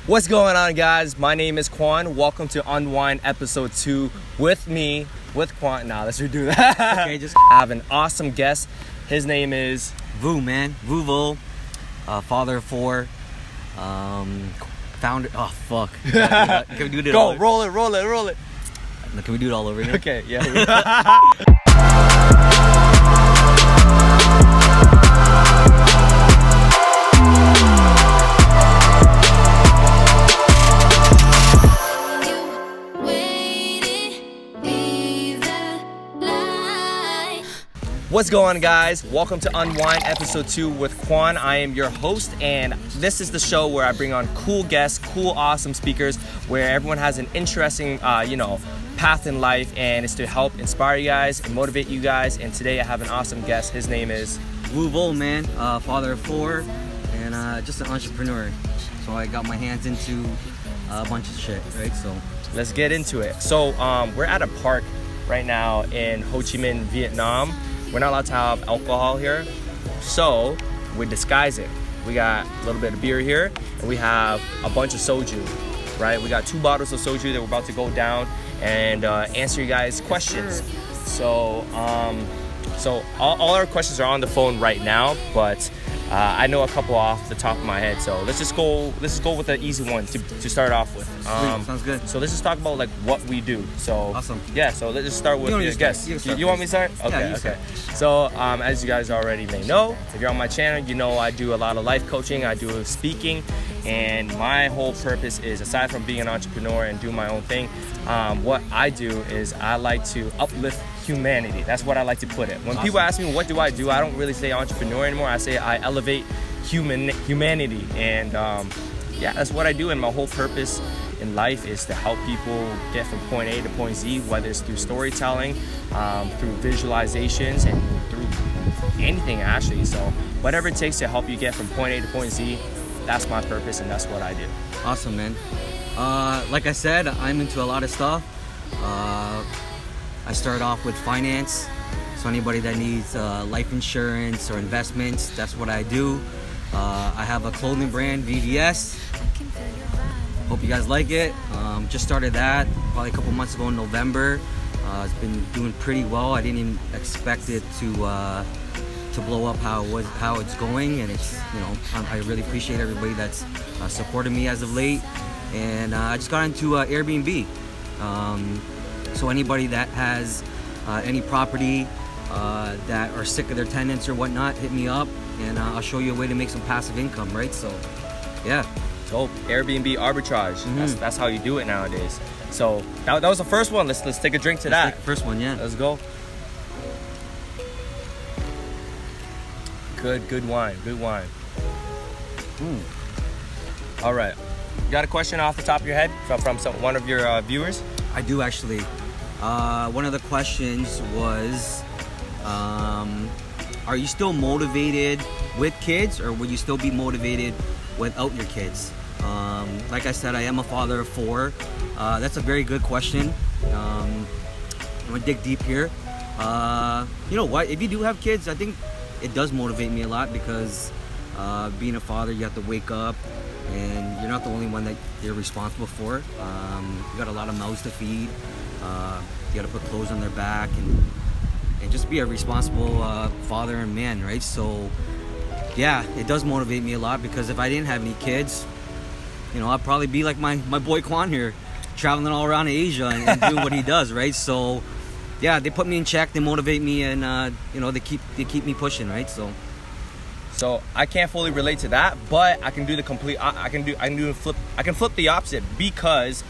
What's going on, guys? My name is Quan. Welcome to UnWine episode 2 with me, with Quan. Nah, let's redo that. Okay, just I have an awesome guest. His name is Vu, man. Vuvo, father of 4, founder. Oh fuck. Can we do it Go, all over? roll it. Can we do it all over again? Okay, yeah. What's going on, guys? Welcome to UnWine episode 2 with Quan. I am your host, and this is the show where I bring on cool guests, cool, awesome speakers, where everyone has an interesting, path in life, and it's to help inspire you guys and motivate you guys. And today I have an awesome guest. His name is Vuvo, man. Father of 4, and just an entrepreneur. So I got my hands into a bunch of shit, right? So let's get into it. So we're at a park right now in Ho Chi Minh, Vietnam. We're not allowed to have alcohol here, so we disguise it. We got a little bit of beer here, and we have a bunch of soju, right? We got 2 bottles of soju that we're about to go down and answer you guys' questions. So, all our questions are on the phone right now, but I know a couple off the top of my head. So let's just go with the easy one to start off with. sounds good. So let's just talk about like what we do. So awesome. Yeah. So let's just start with your guest. You want me to start? Okay. Yeah, okay. So as you guys already may know, if you're on my channel, you know I do a lot of life coaching. I do speaking, and my whole purpose is, aside from being an entrepreneur and doing my own thing, what I do is I like to uplift humanity. That's what I like to put it. When people ask me what do, I don't really say entrepreneur anymore. I say I elevate humanity, and that's what I do. And my whole purpose in life is to help people get from point A to point Z, whether it's through storytelling, through visualizations, and through anything actually. So whatever it takes to help you get from point A to point Z, that's my purpose, and that's what I do. Awesome, man. Like I said, I'm into a lot of stuff. I started off with finance, so anybody that needs life insurance or investments, that's what I do. I have a clothing brand, VVS. Hope you guys like it. Just started that probably a couple months ago in November. It's been doing pretty well. I didn't even expect it to blow up how it's going, and it's, I really appreciate everybody that's supported me as of late. And I just got into Airbnb. So anybody that has any property that are sick of their tenants or whatnot, hit me up, and I'll show you a way to make some passive income, right? So, yeah. Dope. Airbnb arbitrage. Mm-hmm. That's how you do it nowadays. So that was the first one. Let's take a drink to that. Take the first one, yeah. Let's go. Good wine. All right. You got a question off the top of your head from one of your viewers? I do, actually. One of the questions was, are you still motivated with kids, or will you still be motivated without your kids? Like I said, I am a father of 4. That's a very good question. I'm gonna dig deep here. You know what? If you do have kids, I think it does motivate me a lot, because being a father, you have to wake up, and you're not the only one that you're responsible for. You got a lot of mouths to feed. You got to put clothes on their back, and just be a responsible father and man, right? So yeah, it does motivate me a lot, because if I didn't have any kids, I'd probably be like my boy Quan here, traveling all around Asia and doing what he does, right? So yeah, they put me in check, they motivate me, and they keep me pushing, right? So I can't fully relate to that, but I can do the complete. I can flip the opposite, because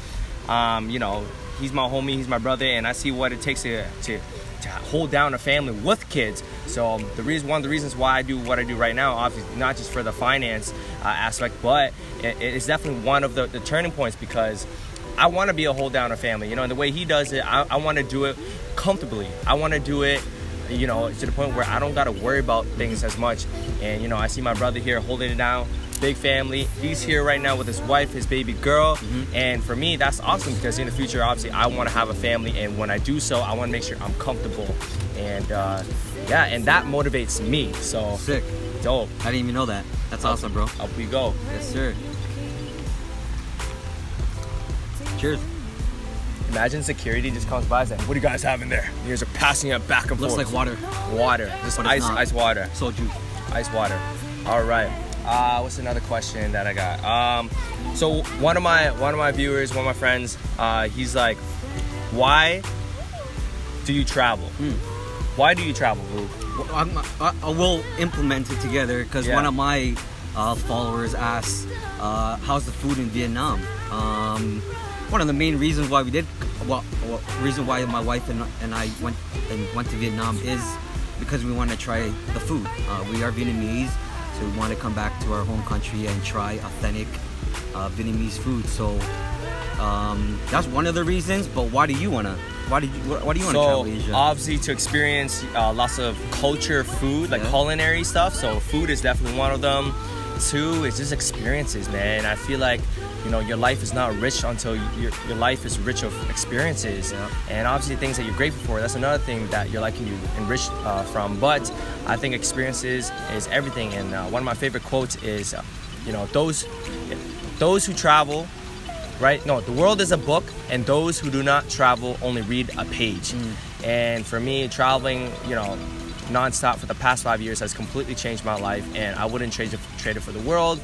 he's my homie, he's my brother, and I see what it takes to hold down a family with kids. So one of the reasons why I do what I do right now, obviously not just for the finance aspect, but it's definitely one of the turning points, because I want to be a hold down a family. And the way he does it, I want to do it comfortably. I want to do it to the point where I don't got to worry about things as much. And I see my brother here holding it down, big family. He's here right now with his wife, his baby girl. And for me, that's awesome, because in the future, obviously, I want to have a family, and when I do so, I want to make sure I'm comfortable. And and that motivates me. So sick. ， dope. I didn't even know that. That's awesome, bro. Up we go. Yes, sir. Cheers. Imagine security just comes by and says, "What do you guys have in there?" You guys are passing it back and Looks forth. like water. Water. Just But it's not. ice water. Soju. Ice water. All right. What's another question that I got? So one of my viewers, one of my friends, he's like, "Why do you travel? Why do you travel, Boo?" Well, we'll implement it together because one of my followers asked, "How's the food in Vietnam?" One of the main reasons why we did, reason why my wife and I went to Vietnam is because we want to try the food. We are Vietnamese, so we want to come back to our home country and try authentic Vietnamese food. So that's one of the reasons. But why do you wanna? Why do you want to travel Asia? Obviously to experience lots of culture, food, like culinary stuff. So food is definitely one of them. Two, it's just experiences, man. I feel like, you know, your life is not rich until your life is rich of experiences. And obviously things that you're grateful for, that's another thing that your life can be enriched from. But I think experiences is everything. And one of my favorite quotes is, you know, those who travel, right? No, the world is a book, and those who do not travel only read a page. And for me, traveling, you know, non-stop for the past 5 years has completely changed my life, and I wouldn't trade it for the world.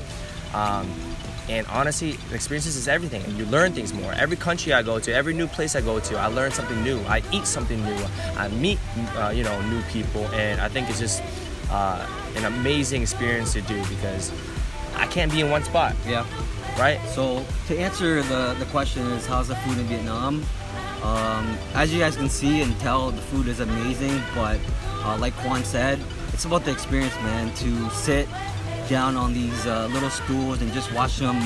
And honestly, experiences is everything, and you learn things more. Every country I go to, every new place I go to, I learn something new. I eat something new. I meet, you know, new people, and I think it's just an amazing experience to do because I can't be in one spot. Yeah. Right? So to answer the question is, how's the food in Vietnam? As you guys can see and tell, the food is amazing, but like Quan said, it's about the experience, man. To sit down on these little stools and just watch them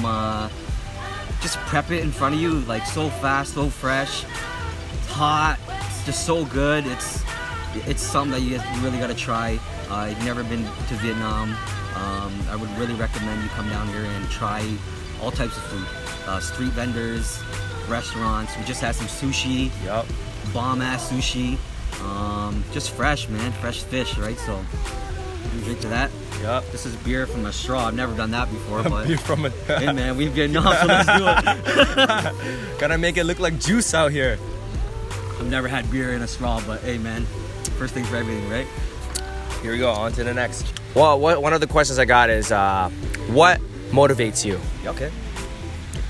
just prep it in front of you, like so fast, so fresh, it's hot, it's just so good. It's something that you guys really gotta try. I've never been to Vietnam. I would really recommend you come down here and try all types of food. Street vendors, restaurants. We just had some sushi. Yep. Bomb ass sushi. Just fresh, man. Fresh fish, right? So you drink to that. Yep. This is beer from a straw. I've never done that before, but Beer from a hey, man, we've Vietnam, so let's do it. Gotta make it look like juice out here. I've never had beer in a straw, but hey, man, first thing for everything, right? Here we go. On to the next. Well, one of the questions I got is, what motivates you? Okay.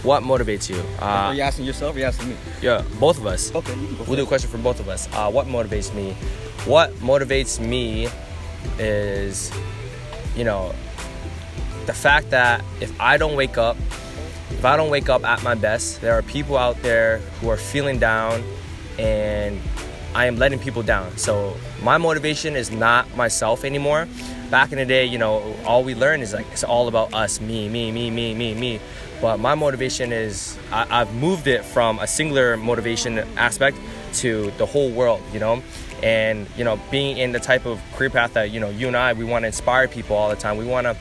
What motivates you? Are you asking yourself or are you asking me? Yeah, both of us. Okay, you can go We'll do a question for both of us. What motivates me? What motivates me is, you know, the fact that if I don't wake up at my best, there are people out there who are feeling down, and I am letting people down. So my motivation is not myself anymore. Back in the day, you know, all we learn is like, it's all about us, me. But my motivation is, I've moved it from a singular motivation aspect to the whole world, you know? And, you know, being in the type of career path that, you know, you and I, we want to inspire people all the time. We want to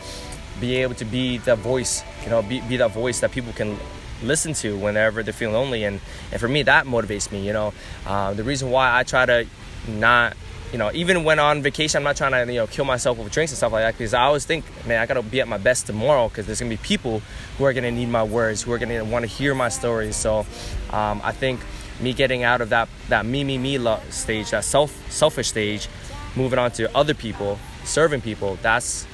be able to be the voice, you know, be that voice that people can listen to whenever they're feeling lonely. And for me, that motivates me, you know? The reason why I try to not, you know, even when on vacation, I'm not trying to, you know, kill myself with drinks and stuff like that, because I always think, man, I gotta be at my best tomorrow, because there's gonna be people who are gonna need my words, who are gonna want to hear my stories. So I think me getting out of that me stage, that selfish stage, moving on to other people, serving people, that's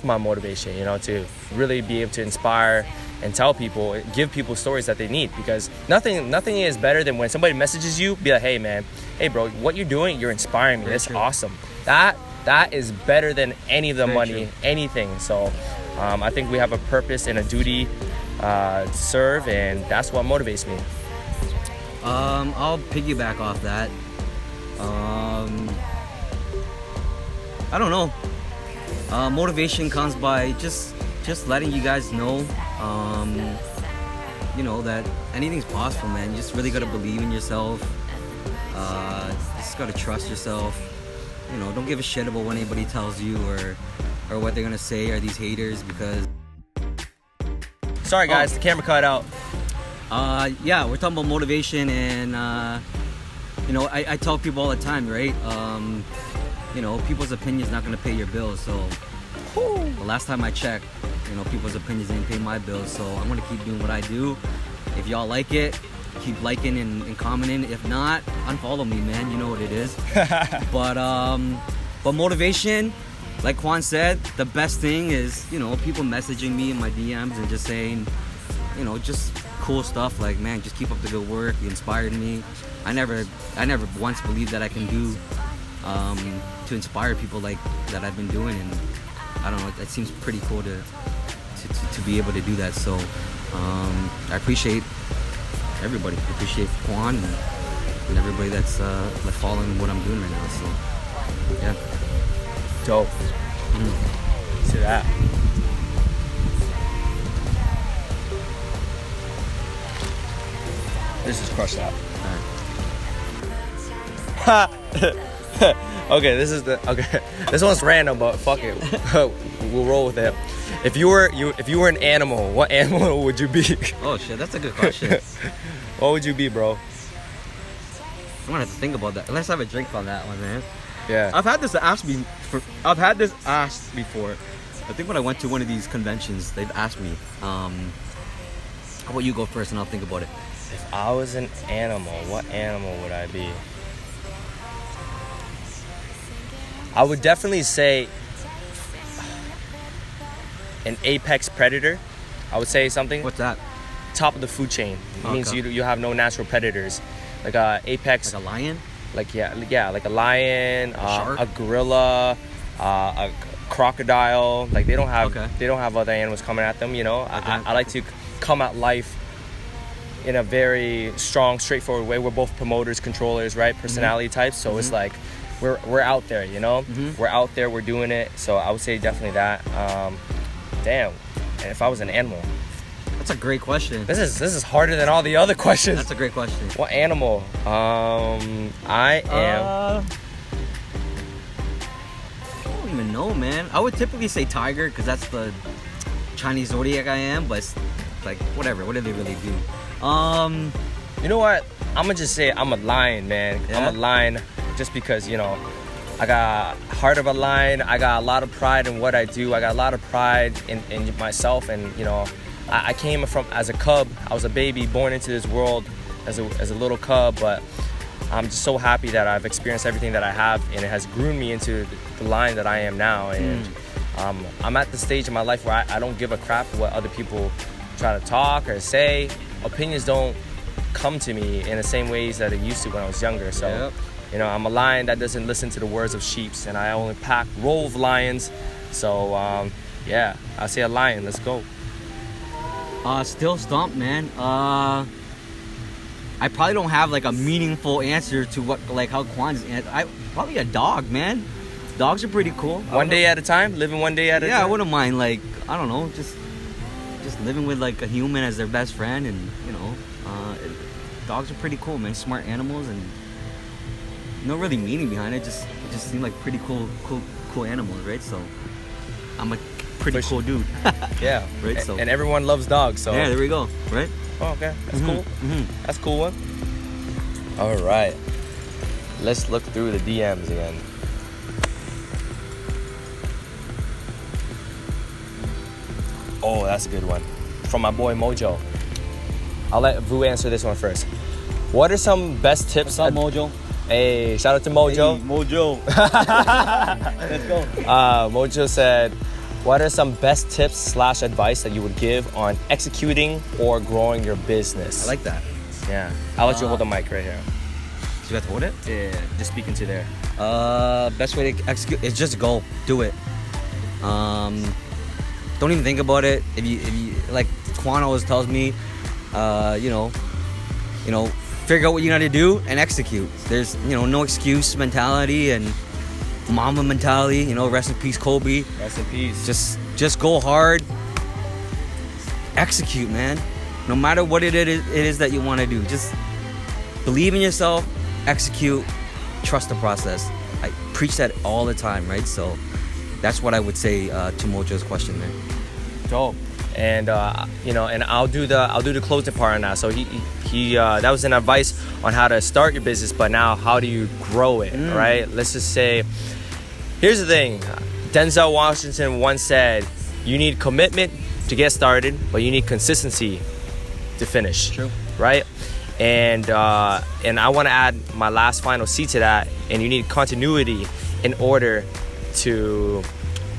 my motivation, you know, to really be able to inspire and tell people, give people stories that they need, because nothing is better than when somebody messages you, be like, hey bro, what you're doing, you're inspiring me. That's awesome. That is better than any of the money, anything. So I think we have a purpose and a duty to serve, and that's what motivates me. I'll piggyback off that. I don't know. Motivation comes by just letting you guys know, you know, that anything's possible, man. You just really gotta believe in yourself. Just gotta trust yourself. You know, don't give a shit about what anybody tells you or what they're gonna say, or these haters, because. Sorry guys, the camera cut out. Yeah, we're talking about motivation, and you know, I tell people all the time, right? You know, people's opinions not gonna pay your bills. So the last time I checked, you know, people's opinions didn't pay my bills. So I'm gonna keep doing what I do. If y'all like it, keep liking and commenting. If not, unfollow me, man. You know what it is. But motivation, like Quan said, the best thing is, you know, people messaging me in my DMs and just saying, you know, just cool stuff like, man, just keep up the good work. You inspired me. I never once believed that I can do to inspire people like that I've been doing, and I don't know, it seems pretty cool to be able to do that. So I appreciate everybody. I appreciate Quan and everybody that's like following what I'm doing right now. So yeah. Dope. See that. This is crushed out. Okay, this one's random, but fuck it. We'll roll with it. If you were an animal, what animal would you be? Oh shit, that's a good question. What would you be, bro? I'm gonna have to think about that. Let's have a drink on that one, man. Yeah. I've had this asked before. I think when I went to one of these conventions, they've asked me. How about you go first and I'll think about it. If I was an animal, what animal would I be? I would definitely say an apex predator. I would say something. What's that? Top of the food chain. It Okay. means you have no natural predators. Like a apex. Like a lion? Like like a lion, shark? a gorilla, a crocodile. Like they don't have other animals coming at them. You know, I like to come at life in a very strong, straightforward way. We're both promoters, controllers, right? Personality types. So it's like we're out there. You know, we're out there. We're doing it. So I would say definitely that. Damn, and if I was an animal. That's a great question. This is harder than all the other questions. That's a great question. What animal? I am. I don't even know, man. I would typically say tiger because that's the Chinese zodiac I am, but it's like whatever. What do they really do? You know what? I'm gonna just say I'm a lion, man. Yeah? I'm a lion just because, you know, I got heart of a lion. I got a lot of pride in what I do. I got a lot of pride in myself, and you know, I came from as a cub. I was a baby born into this world as a little cub, but I'm just so happy that I've experienced everything that I have, and it has groomed me into the lion that I am now. And I'm at the stage in my life where I don't give a crap what other people try to talk or say. Opinions don't come to me in the same ways that it used to when I was younger. So, you know, I'm a lion that doesn't listen to the words of sheeps, and I only pack roll of lions. So, yeah, I'll say a lion. Let's go. Still stumped, man. I probably don't have like a meaningful answer to what, like how Quan's answer. Probably a dog, man. Dogs are pretty cool. One day at a time, living one day at a time. Yeah, I wouldn't mind, like, I don't know, just living with like a human as their best friend, and you know, dogs are pretty cool, man. Smart animals, and no really meaning behind it. It just seem like pretty cool animals, right? So I'm a pretty cool dude. Yeah, right. So and everyone loves dogs. So yeah, there we go. Right. Oh, okay, that's cool. That's a cool one. All right, let's look through the DMs again. Oh, that's a good one. From my boy Mojo. I'll let Vu answer this one first. What are some best tips? What's up, Mojo? Hey, shout out to Mojo. Hey, Mojo. Let's go. Mojo said, what are some best tips / advice that you would give on executing or growing your business? I like that. Yeah. I'll let you hold the mic right here. So you have to hold it? Yeah, just speaking to there. Best way to execute is just go. Do it. Don't even think about it. If you like Quan always tells me, you know, figure out what you got to do and execute. There's, you know, no excuse mentality and mama mentality. You know, rest in peace, Kobe. Rest in peace. Just go hard. Execute, man. No matter what it is that you want to do, just believe in yourself. Execute. Trust the process. I preach that all the time, right? So that's what I would say to Mojo's question there. Dope. And you know, and I'll do the closing part on that. So he that was an advice on how to start your business, but now how do you grow it, right? Let's just say, here's the thing. Denzel Washington once said, you need commitment to get started, but you need consistency to finish. True. Right? and I want to add my last final C to that, and you need continuity in order to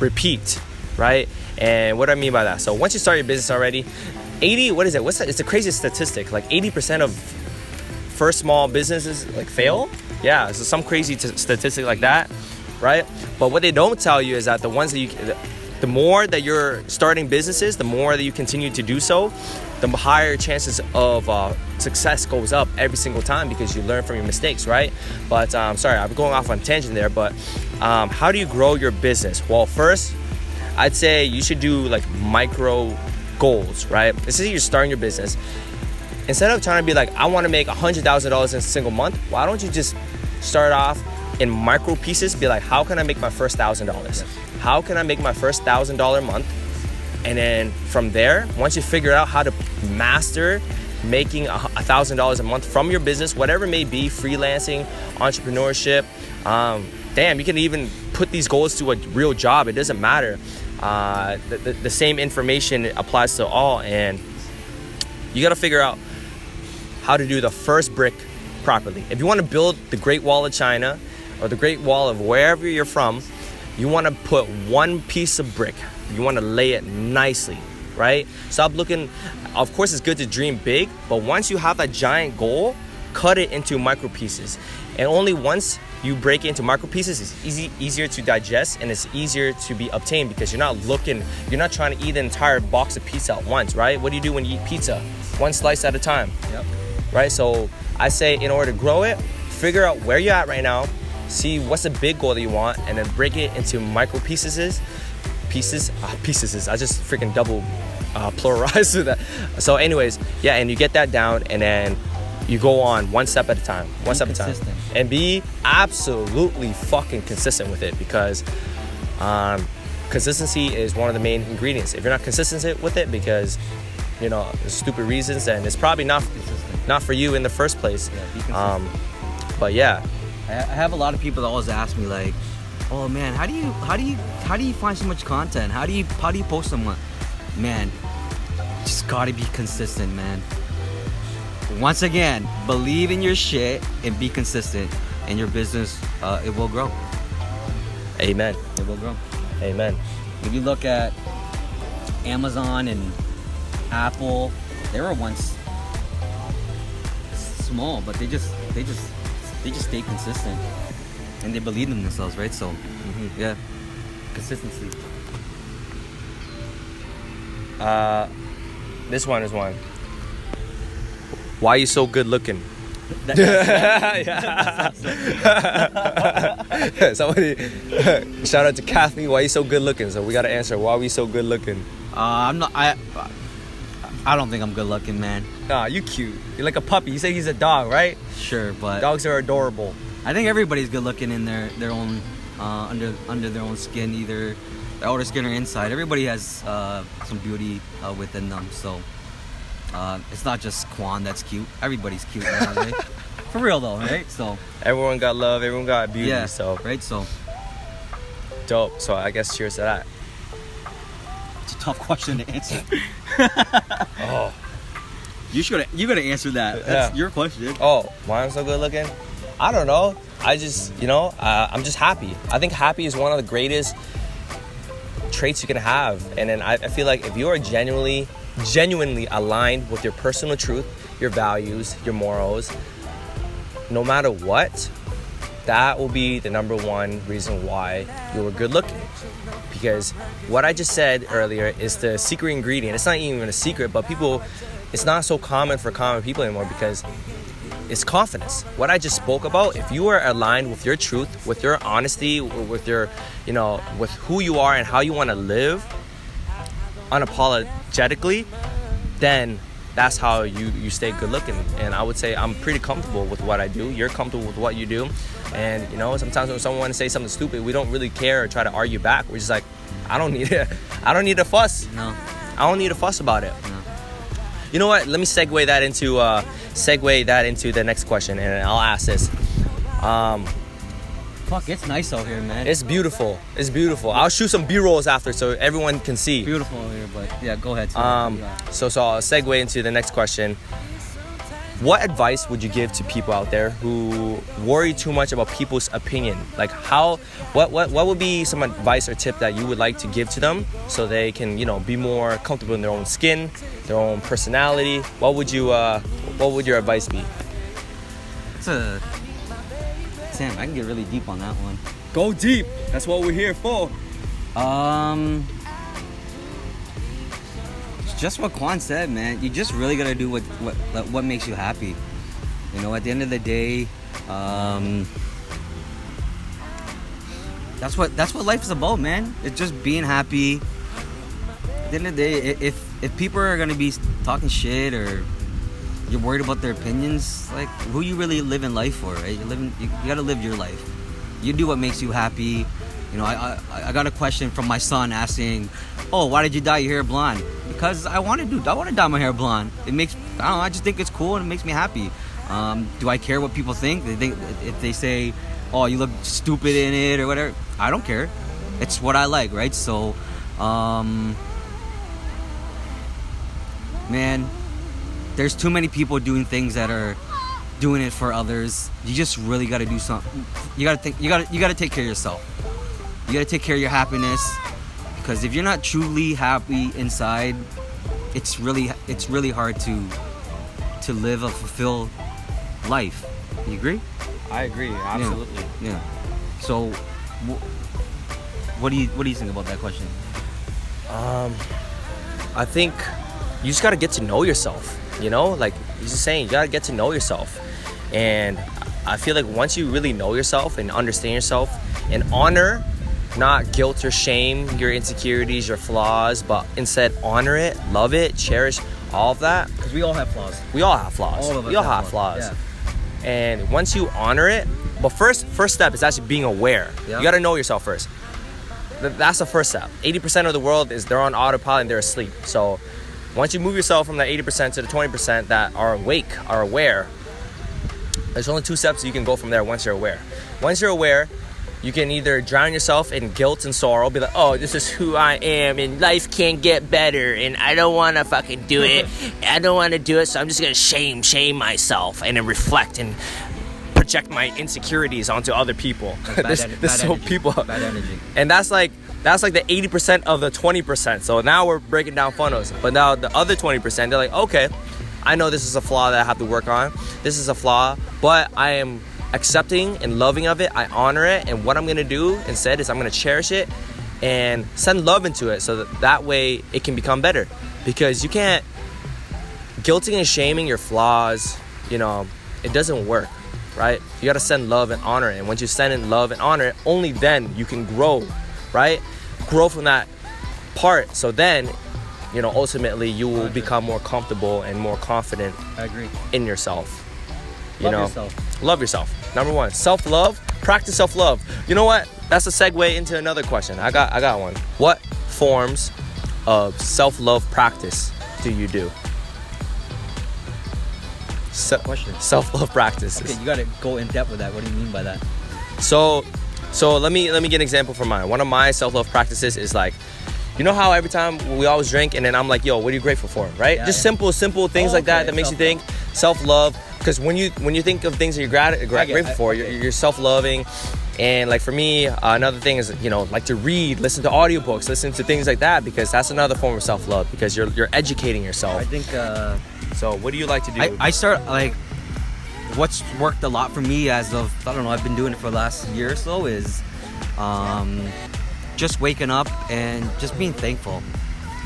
repeat, right? And what do I mean by that? So once you start your business already, 80, what is it? What's that? It's the craziest statistic. Like 80% of first small businesses like fail. Yeah, so some crazy statistic like that, right? But what they don't tell you is that the ones that the more that you're starting businesses, the more that you continue to do so, the higher chances of success goes up every single time because you learn from your mistakes, right? But sorry, I'm going off on a tangent there, but how do you grow your business? Well, first, I'd say you should do like micro goals, right? This is you're starting your business. Instead of trying to be like, I want to make $100,000 in a single month, why don't you just start off in micro pieces? Be like, how can I make my first $1,000? How can I make my first $1,000 month? And then from there, once you figure out how to master making $1,000 a month from your business, whatever it may be, freelancing, entrepreneurship, damn, you can even put these goals to a real job. It doesn't matter. The same information applies to all, and you got to figure out how to do the first brick properly. If you want to build the Great Wall of China or the Great Wall of wherever you're from, you want to put one piece of brick. You want to lay it nicely, right? Stop looking. Of course, it's good to dream big, but once you have that giant goal, cut it into micro pieces. And only once you break it into micro pieces, it's easier to digest, and it's easier to be obtained because you're not trying to eat an entire box of pizza at once, right? What do you do when you eat pizza? One slice at a time. Yep. Right? So I say in order to grow it, figure out where you're at right now, see what's the big goal that you want, and then break it into micro pieces. I just freaking double pluralized that. So anyways, yeah, and you get that down, and then you go on one step at a time, and be absolutely fucking consistent with it, because consistency is one of the main ingredients. If you're not consistent with it because stupid reasons, then it's probably not for you in the first place. But yeah, I have a lot of people that always ask me like, oh man, how do you find so much content? How do you post so much? Man, just gotta be consistent, man. Once again, believe in your shit and be consistent, and your business, it will grow. Amen. It will grow. Amen. If you look at Amazon and Apple, they were once small, but they just stayed consistent, and they believed in themselves, right? So, yeah, consistency. This one is one. Why are you so good looking? Somebody shout out to Kathy. Why are you so good looking? So we gotta answer. Why are we so good looking? I don't think I'm good looking, man. Nah, you cute. You're like a puppy. You say he's a dog, right? Sure, but dogs are adorable. I think everybody's good looking in their own under their own skin, either the outer skin or inside. Everybody has some beauty within them. So it's not just Quan that's cute. Everybody's cute, right? For real though, right? So everyone got love. Everyone got beauty. Yeah, so right. So dope. So I guess cheers to that. It's a tough question to answer. Oh, you gotta answer that. That's your question. Oh, why I'm so good looking? I don't know. I just, I'm just happy. I think happy is one of the greatest traits you can have. And then I feel like if you are genuinely aligned with your personal truth, your values, your morals, no matter what, that will be the number one reason why you were good looking. Because what I just said earlier is the secret ingredient. It's not even a secret, but it's not so common for common people anymore because it's confidence. What I just spoke about, if you are aligned with your truth, with your honesty, with your, with who you are and how you want to live unapologetically, then that's how you stay good looking. And I would say I'm pretty comfortable with what I do. You're comfortable with what you do. And sometimes when someone wants to say something stupid, we don't really care or try to argue back. We're just like, I don't need a fuss. No. I don't need a fuss about it. No. You know what? Let me segue that into the next question, and I'll ask this. Fuck, it's nice out here, man. It's beautiful. It's beautiful. I'll shoot some B-rolls after so everyone can see. Beautiful out here, but yeah, go ahead. So I'll segue into the next question. what advice would you give to people out there who worry too much about people's opinion? Like what would be some advice or tip that you would like to give to them so they can, you know, be more comfortable in their own skin, their own personality? What would your advice be? Sam, I can get really deep on that one. Go deep. That's what we're here for. Just what Quan said, man. You just really gotta do what makes you happy. You know, at the end of the day, that's what life is about, man. It's just being happy. At the end of the day, if people are gonna be talking shit or you're worried about their opinions, like, who you really living life for, right? You gotta live your life. You do what makes you happy. You know, I got a question from my son asking, "Oh, why did you dye your hair blonde?" Because I want to dye my hair blonde. It makes, I don't know, I just think it's cool and it makes me happy. Do I care what people think? If they say, "Oh, you look stupid in it" or whatever, I don't care. It's what I like, right? So, man, there's too many people doing things that are doing it for others. You just really got to do something. You got to take care of yourself. You gotta take care of your happiness, because if you're not truly happy inside, it's really hard to live a fulfilled life. You agree? I agree, absolutely. Yeah. So, what do you think about that question? I think you just gotta get to know yourself. You know, like he's just saying, you gotta get to know yourself. And I feel like once you really know yourself and understand yourself and honor, not guilt or shame your insecurities, your flaws, but instead honor it, love it, cherish all of that. Because we all have flaws. We all have flaws. All of us we all have flaws. Yeah. And once you honor it, but first step is actually being aware. Yeah. You got to know yourself first. That's the first step. 80% of the world they're on autopilot and they're asleep. So once you move yourself from that 80% to the 20% that are awake, are aware, there's only 2 steps you can go from there once you're aware. Once you're aware, you can either drown yourself in guilt and sorrow, be like, "Oh, this is who I am, and life can't get better, and I don't want to fucking do it. I don't want to do it, so I'm just going to shame myself," and then reflect and project my insecurities onto other people. Bad energy. And that's like the 80% of the 20%. So now we're breaking down funnels. But now the other 20%, they're like, "Okay, I know this is a flaw that I have to work on. This is a flaw, but I am accepting and loving of it. I honor it, and what I'm gonna do instead is I'm gonna cherish it and send love into it, so that way it can become better." Because you can't guilting and shaming your flaws, you know, it doesn't work, right? You gotta send love and honor it, and once you send in love and honor it, only then you can grow, right? Grow from that part, so then, you know, ultimately you will become more comfortable and more confident. I agree. In yourself. Love yourself. Number 1, self-love. Practice self-love. You know what? That's a segue into another question. I got one. What forms of self-love practice do you do? Question. Self-love practices. Okay, you gotta go in depth with that. What do you mean by that? So let me get an example from mine. One of my self-love practices is like, you know how every time we always drink and then I'm like, "Yo, what are you grateful for?" Right? Yeah, Just simple things like that makes you think. Self-love. Because when you think of things that you're grateful for, you're self-loving. And like for me, another thing is, you know, like to read, listen to audiobooks, listen to things like that, because that's another form of self-love, because you're educating yourself. I think so what do you like to do? I start, like, what's worked a lot for me as of, I don't know, I've been doing it for the last year or so, is just waking up and just being thankful.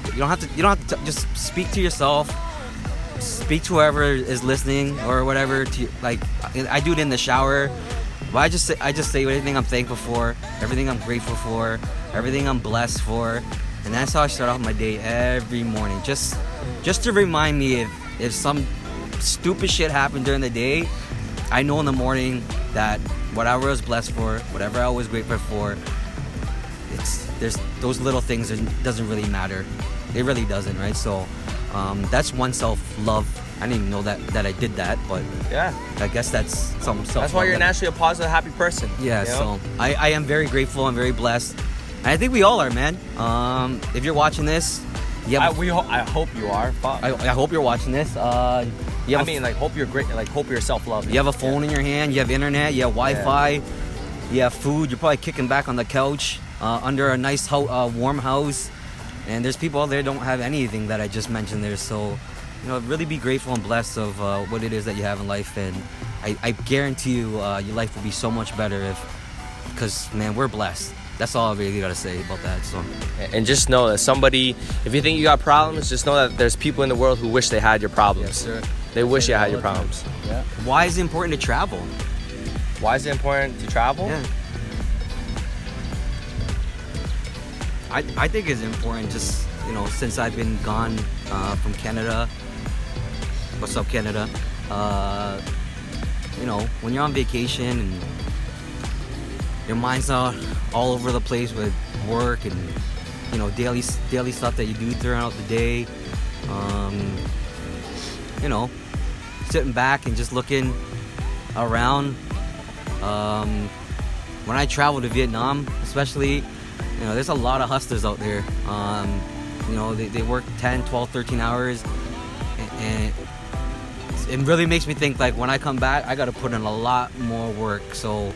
You don't have to just speak to yourself. Speak to whoever is listening or whatever. Like, I do it in the shower. But I just say everything I'm thankful for, everything I'm grateful for, everything I'm blessed for, and that's how I start off my day every morning. Just to remind me if some stupid shit happened during the day, I know in the morning that whatever I was blessed for, whatever I was grateful for, there's those little things that doesn't really matter. It really doesn't, right? So. That's one self-love. I didn't even know that I did that, but yeah, I guess that's some self-love. That's why you're naturally a positive, happy person. Yeah, you know? So I am very grateful. I'm very blessed. And I think we all are, man. If you're watching this Yeah, I hope you are. Fuck. I hope you're watching this. Hope you're great. Like, hope you're self-loving. You have a phone in your hand. You have internet. You have Wi-Fi. Yeah. You have food. You're probably kicking back on the couch under a nice warm house. And there's people out there that don't have anything that I just mentioned there. So, really be grateful and blessed of what it is that you have in life. And I guarantee you, your life will be so much better because, man, we're blessed. That's all I really got to say about that. So, and just know that if you think you got problems, just know that there's people in the world who wish they had your problems. Yes, sir. They wish you had your problems. Yeah. Why is it important to travel? Why is it important to travel? Yeah. I think it's important just, since I've been gone from Canada. What's up, Canada? When you're on vacation and your mind's not all over the place with work and, daily stuff that you do throughout the day. Sitting back and just looking around. When I travel to Vietnam, especially, there's a lot of hustlers out there. They work 10, 12, 13 hours. And it really makes me think, like, when I come back, I got to put in a lot more work. So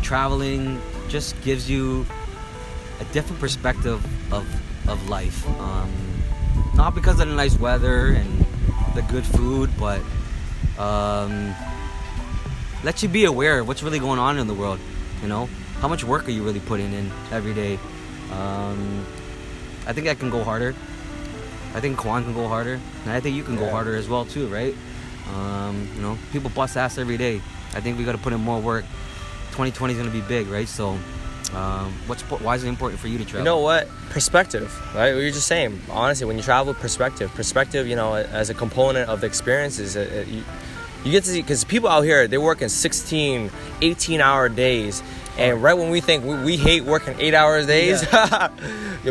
traveling just gives you a different perspective of life. Not because of the nice weather and the good food, but let you be aware of what's really going on in the world. How much work are you really putting in every day? I think I can go harder. I think Quan can go harder, and I think you can go harder as well too, right? People bust ass every day. I think we got to put in more work. 2020 is gonna be big, right? So, why is it important for you to travel? You know what? Perspective, right? What you're just saying. Honestly, when you travel, perspective, as a component of the experiences, you get to see, because people out here, they're working 16, 18-hour days. And right when we think we hate working 8 hours days,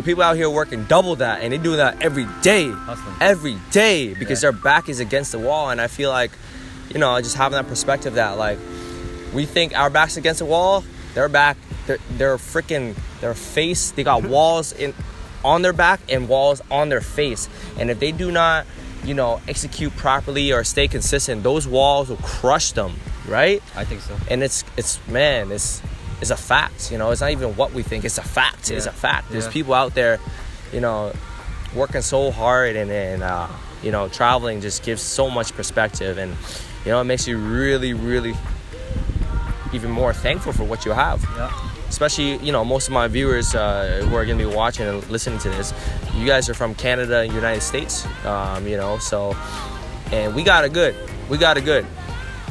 people out here working double that, and they do that every day. Hustling. Every day, because their back is against the wall. And I feel like, just having that perspective that, like, we think our back's against the wall, their back, their face, they got walls on their back and walls on their face. And if they do not, execute properly or stay consistent, those walls will crush them, right? I think so. And it's a fact, it's not even what we think, it's a fact. It's a fact. There's people out there, working so hard, and traveling just gives so much perspective, and it makes you really, really even more thankful for what you have. Yeah. Especially, most of my viewers who are going to be watching and listening to this, you guys are from Canada and United States, so, and we got it good.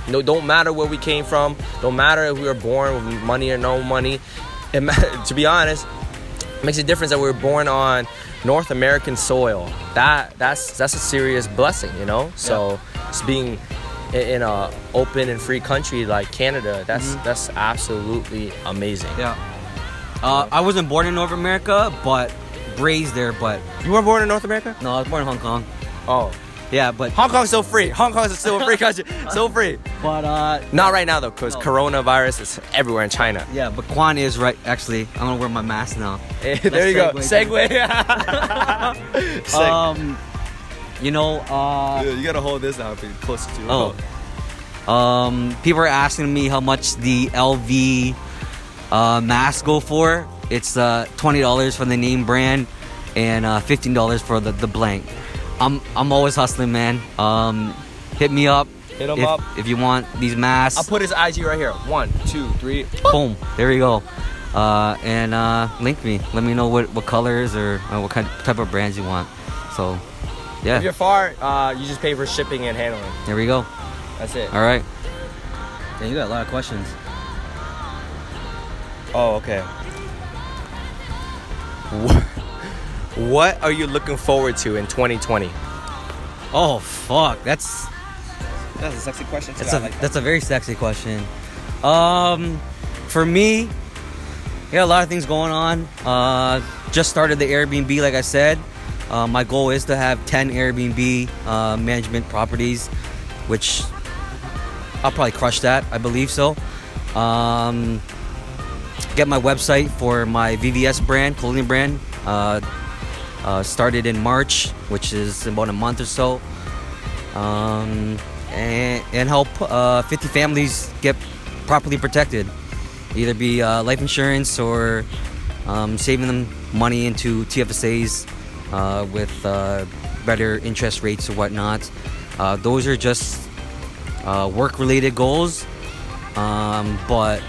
Don't matter where we came from. Don't matter if we were born with money or no money. To be honest, it makes a difference that we were born on North American soil. That's a serious blessing, So just being in a open and free country like Canada, that's absolutely amazing. Yeah. I wasn't born in North America, but raised there. But You weren't born in North America? no, I was born in Hong Kong. Oh. Yeah, but Hong Kong's so free. Hong Kong is still a free country. So free. But Not right now, though, because coronavirus is everywhere in China. yeah, but Quan is right. Actually, I'm gonna wear my mask now. Hey, there you go. segue. Segue. You you gotta hold this now, be closer to you. People are asking me how much the LV masks go for. It's $20 for the name brand and $15 for the blank. I'm always hustling, man. Hit me up. Hit him up if you want these masks. I'll put his IG right here. 1, 2, 3. Boom. There you go. And link me. Let me know what colors or what type of brands you want. So, yeah. If you're far, you just pay for shipping and handling. There we go. That's it. All right. Yeah, you got a lot of questions. Oh, okay. What are you looking forward to in 2020? Oh, fuck. That's a sexy question. That's a very sexy question. For me, a lot of things going on. Just started the Airbnb, like I said. My goal is to have 10 Airbnb management properties, which I'll probably crush that. I believe so. Get my website for my VVS brand, clothing brand. started in March, which is about a month or so, and help 50 families get properly protected, either be life insurance or saving them money into TFSAs with better interest rates or whatnot. Those are just work-related goals, but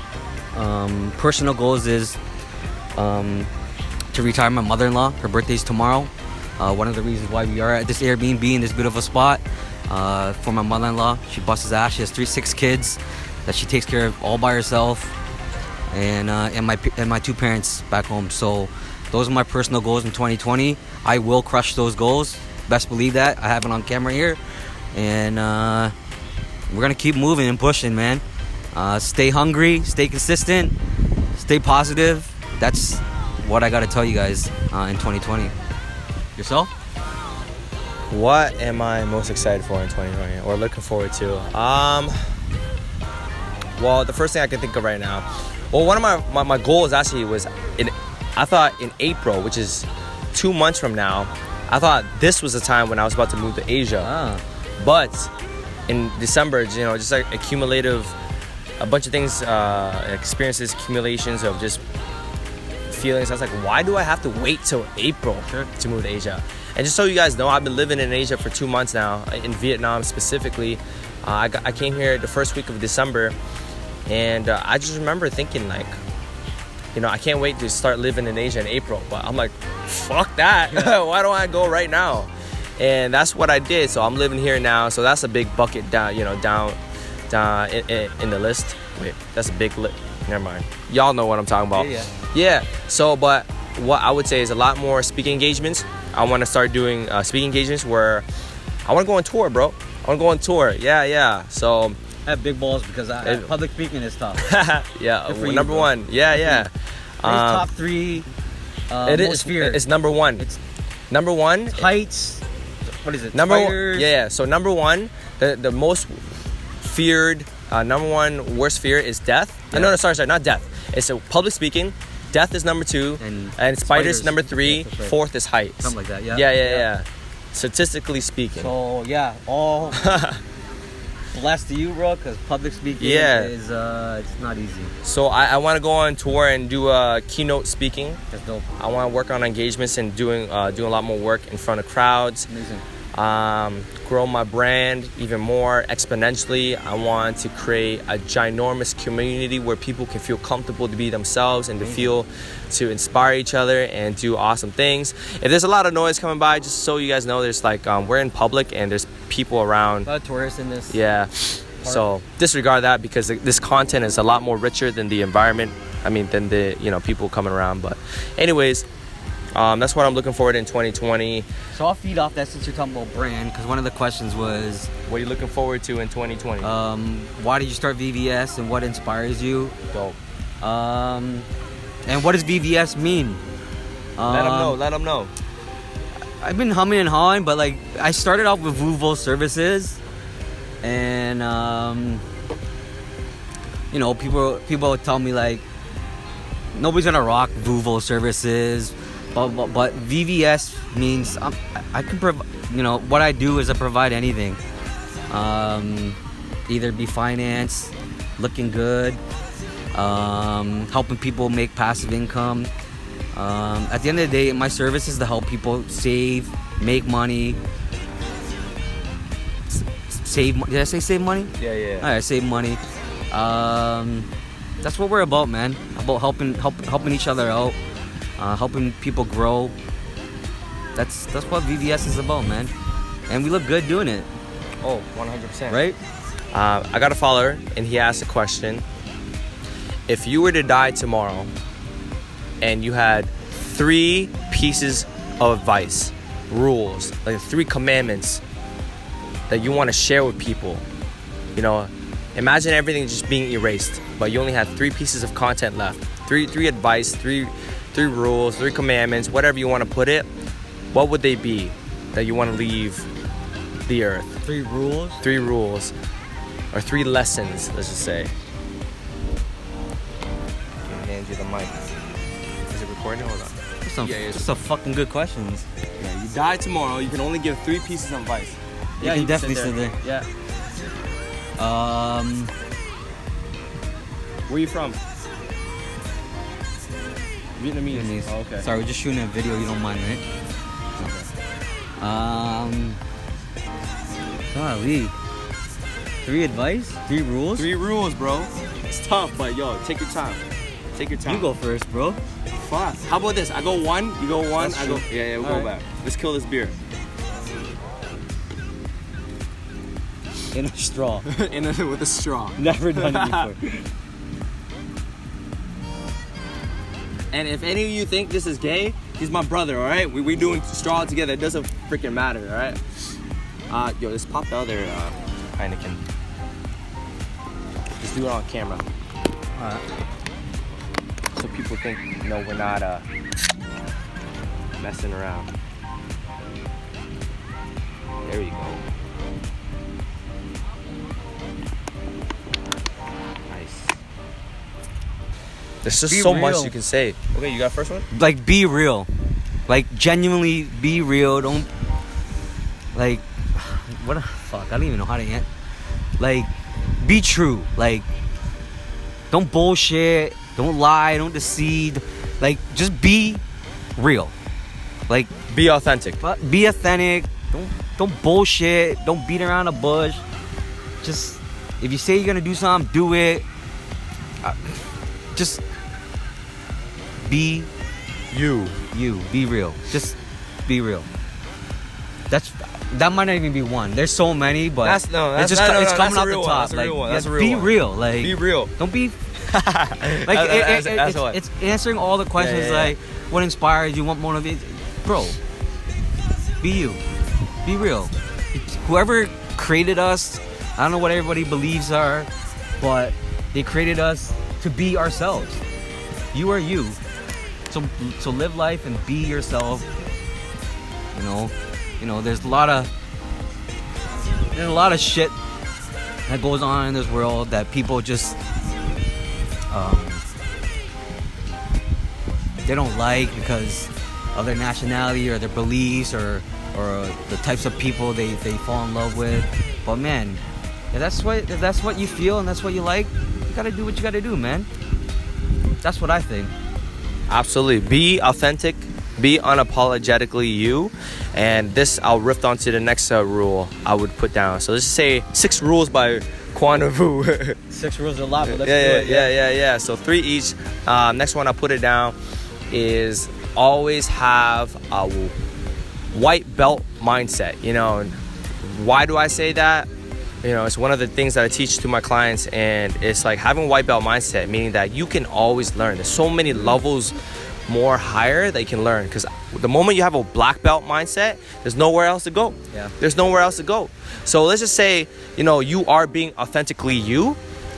personal goals is to retire my mother-in-law. Her birthday's tomorrow. One of the reasons why we are at this Airbnb in this beautiful spot for my mother-in-law. She busts ass. She has 6 kids that she takes care of all by herself, and my 2 parents back home. So those are my personal goals in 2020. I will crush those goals. Best believe that. I have it on camera here, and we're gonna keep moving and pushing, man. Stay hungry, stay consistent, stay positive. That's what I gotta tell you guys in 2020. Yourself? What am I most excited for in 2020 or looking forward to? Well, the first thing I can think of right now, well, one of my goals actually was I thought in April, which is 2 months from now, I thought this was the time when I was about to move to Asia. But in December, just like a bunch of things, experiences, accumulations of just feelings. I was like, why do I have to wait till April to move to Asia? And just so you guys know, I've been living in Asia for 2 months now, in Vietnam specifically. I came here the first week of December, and I just remember thinking like, I can't wait to start living in Asia in April. But I'm like, fuck that. Why don't I go right now? And that's what I did. So I'm living here now. So that's a big bucket down, down in the list. Wait, that's a big list. Never mind. Y'all know what I'm talking about. Yeah. So, but what I would say is a lot more speaking engagements. I want to start doing speaking engagements where I want to go on tour, bro. I want to go on tour. Yeah. So I have big balls because public speaking is tough. Yeah, number one. Yeah. Top 3 most feared. It's number one. It's number one. Heights. What is it? Number Spiders? one. Yeah. So number one, the most feared, number one worst fear is death. Yeah. No, sorry, not death. It's public speaking. Death is number 2, and spiders number 3. Yeah, right. 4th is heights. Something like that. Yeah. Statistically speaking. So all blessed to you, bro, because public speaking is it's not easy. So I want to go on tour and do keynote speaking. That's dope. I want to work on engagements and doing a lot more work in front of crowds. Amazing. Grow my brand even more exponentially. I want to create a ginormous community where people can feel comfortable to be themselves and to inspire each other and do awesome things. If there's a lot of noise coming by, just so you guys know, there's we're in public and there's people around. A lot of tourists in this. Yeah. So disregard that because this content is a lot more richer than the environment. Than the people coming around. But anyways, that's what I'm looking forward to in 2020. So I'll feed off that since you're talking about brand, because one of the questions was, what are you looking forward to in 2020? Why did you start VVS and what inspires you? Dope. And what does VVS mean? Let them know. I've been humming and hawing, but I started off with VVS services, and people would tell me nobody's gonna rock VVS services. But VVS means I can provide, what I do is I provide anything. Either be finance, looking good, helping people make passive income. At the end of the day, my service is to help people save, make money. Did I say save money? Yeah. All right, save money. That's what we're about, man. About helping each other out. Helping people grow. That's what VVS is about, man. And we look good doing it. Oh, 100%. Right? I got a follower, and he asked a question. If you were to die tomorrow, and you had 3 pieces of advice, rules, 3 commandments that you want to share with people, imagine everything just being erased, but you only had 3 pieces of content left. 3 advice, 3 rules, 3 commandments, whatever you want to put it. What would they be that you want to leave the earth? 3 rules? 3 rules. Or 3 lessons, let's just say. I'm gonna hand you the mic. Is it recording? Hold on. some fucking good questions. Yeah, you die tomorrow. You can only give 3 pieces of advice. Yeah, you can definitely sit there. Yeah. Where you from? Vietnamese. Oh, okay. Sorry, we're just shooting a video. You don't mind, right? Golly. 3 advice? 3 rules? 3 rules, bro. It's tough, but yo, take your time. Take your time. You go first, bro. Fuck. How about this? I go 1, you go 1, That's I go. true. Yeah, we'll All go right. back. Let's kill this beer. In a straw. With a straw. Never done it before. And if any of you think this is gay, he's my brother, all right? We doing straw together. It doesn't freaking matter, all right? Yo, let's pop the other Heineken. Let's do it on camera. All right. So people think, we're not messing around. There you go. Nice. There's just Be so much real. you can say. Okay, you got first one? Like, be real. Like, genuinely be real. Don't, like, fuck, I don't even know how to answer. Like, be true. Like, don't bullshit. Don't lie. Don't deceive. Like, just be real. Like, Be authentic. be authentic. Don't bullshit. Don't beat around the bush. Just, if you say you're gonna do something, do it. Just be You. you. Be real. Just be real. That might not even be one. There's so many, but it's coming off the top. That's a real one. Like, That's a real be one. real. Like, Be real. don't be like That's what. it's answering all the questions. Yeah. Like, what inspires you, what motivates, bro. Be you. Be real. Whoever created us, I don't know what everybody believes are, but they created us to be ourselves. You are you. So live life and be yourself. You know, there's a lot of shit that goes on in this world that people just they don't like because of their nationality or their beliefs or the types of people they fall in love with. But man, if that's what you feel and that's what you like, you gotta do what you gotta do, man. That's what I think. Absolutely. Be authentic. Be unapologetically you. And this, I'll riff onto the next rule I would put down. So let's just say 6 rules by Quan. 6 rules are a lot, but let's do it. Yeah. So 3 each. Next one I'll put it down is always have a white belt mindset. And why do I say that? It's one of the things that I teach to my clients, and it's like having a white belt mindset, meaning that you can always learn. There's so many levels more higher that you can learn, because the moment you have a black belt mindset, there's nowhere else to go. Yeah. There's nowhere else to go. So let's just say, you are being authentically you.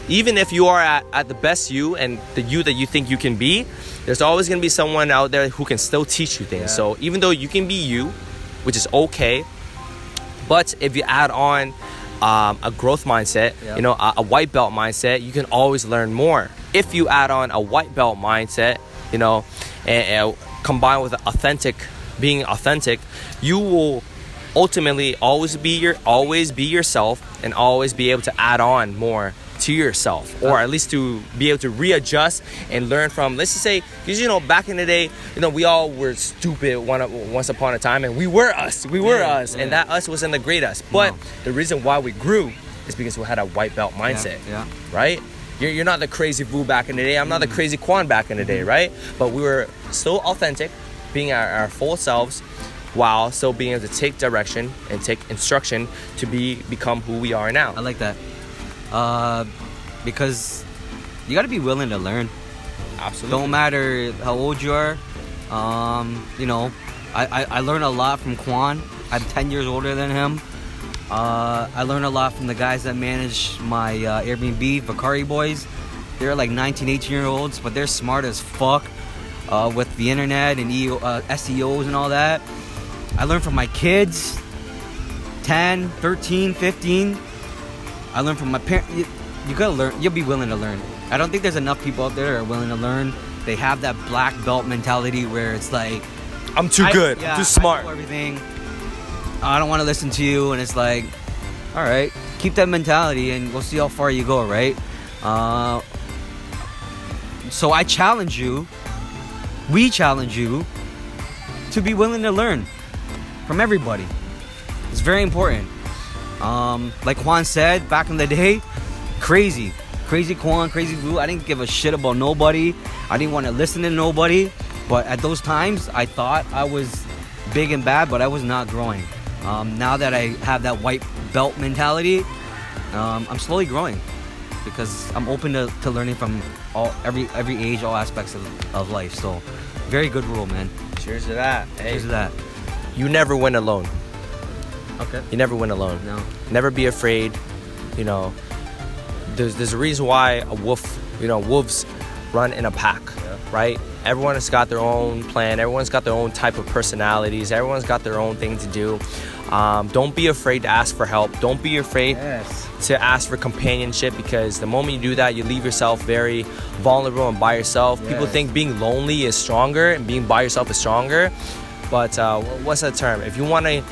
Even if you are at the best you and the you that you think you can be, there's always going to be someone out there who can still teach you things. Yeah. So even though you can be you, which is okay, but if you add on a growth mindset, Yeah. A white belt mindset, you can always learn more. If you add on a white belt mindset, and combined with being authentic, you will ultimately always be yourself and always be able to add on more to yourself, or at least to be able to readjust and learn from. Let's just say, because back in the day, we all were stupid once upon a time, and we were us, and that us wasn't the great us. But the reason why we grew is because we had a white belt mindset. Yeah. Right? You're not the crazy Vu back in the day. I'm not the crazy Quan back in the day, right? But we were still authentic, being our full selves, while still being able to take direction and take instruction to become who we are now. I like that. Because you got to be willing to learn. Absolutely. Don't matter how old you are. I learned a lot from Quan. I'm 10 years older than him. I learned a lot from the guys that manage my Airbnb, Vakari boys. They're like 19, 18-year-olds, but they're smart as fuck with the internet and SEOs and all that. I learned from my kids, 10, 13, 15. I learned from my parents. You gotta learn. You'll be willing to learn. I don't think there's enough people out there that are willing to learn they have that black belt mentality where it's like, I'm too good. Yeah, I'm too smart. I know everything. I don't want to listen to you, and it's like, all right, keep that mentality, and we'll see how far you go, right? So I challenge you. We challenge you to be willing to learn from everybody. It's very important. Like Quan said back in the day, crazy Quan, crazy Vu. I didn't give a shit about nobody. I didn't want to listen to nobody. But at those times, I thought I was big and bad, but I was not growing. Now that I have that white belt mentality, I'm slowly growing because I'm open to learning from every age, all aspects of life. So, very good rule, man. Cheers to that. Hey. Cheers to that. You never win alone. Okay. You never win alone. No. Never be afraid. You know, there's a reason why wolves run in a pack, right? Everyone has got their own plan. Everyone's got their own type of personalities. Everyone's got their own thing to do. Don't be afraid to ask for help. Don't be afraid to ask for companionship, because the moment you do that, you leave yourself very vulnerable and by yourself. People think being lonely is stronger and being by yourself is stronger. But what's that term? If you want to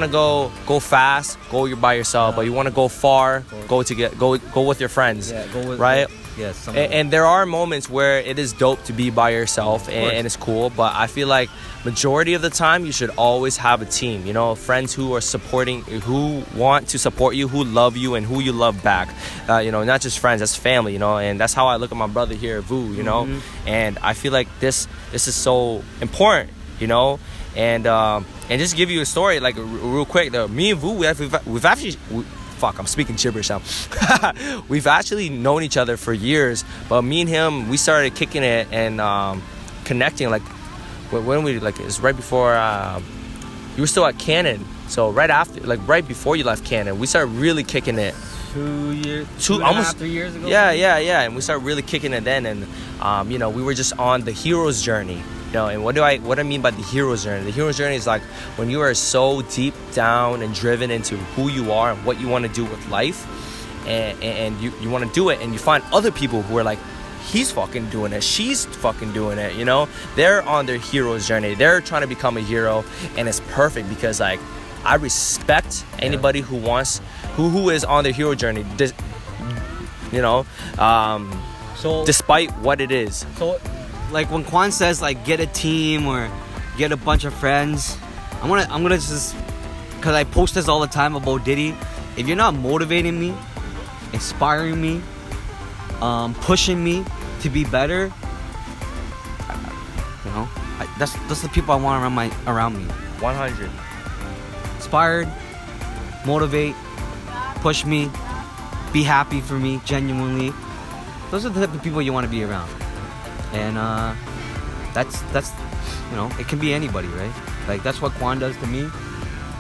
go fast, go by yourself. But you want to go far, go with your friends. Yeah, go with, right? Yes. And there are moments where it is dope to be by yourself and it's cool. But I feel like majority of the time you should always have a team. You know, friends who are supporting, who want to support you, who love you, and who you love back. You know, not just friends, that's family. You know, and that's how I look at my brother here, Vu. You know, and I feel like this is so important. You know, and just give you a story like real quick. Me and Vu, we've actually. I'm speaking gibberish now. We've actually known each other for years, but me and him, we started kicking it and connecting like when we like it's right before you were still at Canon, so right before you left Canon, we started really kicking it. 2 years, almost 3 years ago. Yeah, and we started really kicking it then, and you know, we were just on the hero's journey. You know, and what I mean by the hero's journey? The hero's journey is like when you are so deep down and driven into who you are and what you want to do with life, and you want to do it, and you find other people who are like, he's fucking doing it, she's fucking doing it, you know? They're on their hero's journey. They're trying to become a hero, and it's perfect because like I respect anybody who is on their hero journey. You know, so despite what it is. So like when Quan says like get a team or get a bunch of friends, I'm gonna just, because I post this all the time about Diddy, if you're not motivating me, inspiring me, pushing me to be better, you know, that's the people I want around me. 100. Inspired, motivate, push me, be happy for me genuinely. Those are the type of people you want to be around. And that's you know, it can be anybody, right? Like that's what Quan does to me.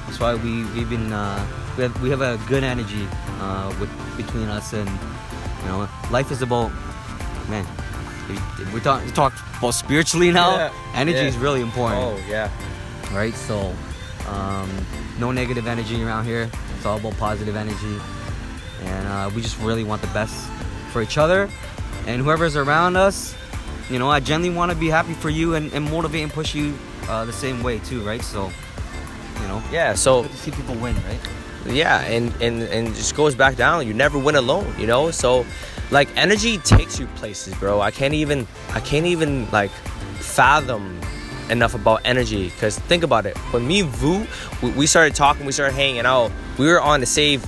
That's why we have a good energy between us, and you know, life is about, man. We talk about spiritually now. Energy is really important. Oh yeah. Right. So no negative energy around here. It's all about positive energy, and we just really want the best for each other and whoever's around us. You know, I genuinely want to be happy for you and motivate and push you the same way too, right? So, you know. Yeah, so good to see people win, right? Yeah, and it just goes back down. You never win alone, you know? So like energy takes you places, bro. I can't even like fathom enough about energy, because think about it. When me and Vu, we started talking, we started hanging out, we were on the same,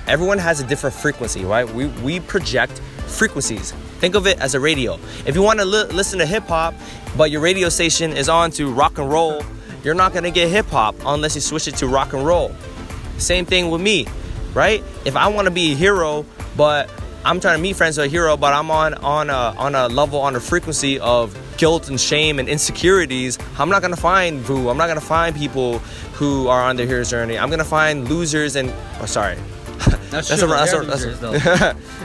everyone has a different frequency, right? We project frequencies. Think of it as a radio. If you want to listen to hip hop, but your radio station is on to rock and roll, you're not gonna get hip hop unless you switch it to rock and roll. Same thing with me, right? If I want to be a hero, but I'm trying to meet friends with a hero, but I'm on a level, on a frequency of guilt and shame and insecurities, I'm not gonna find Vu. I'm not gonna find people who are on their hero's journey. I'm gonna find losers and sorry. That's losers, though.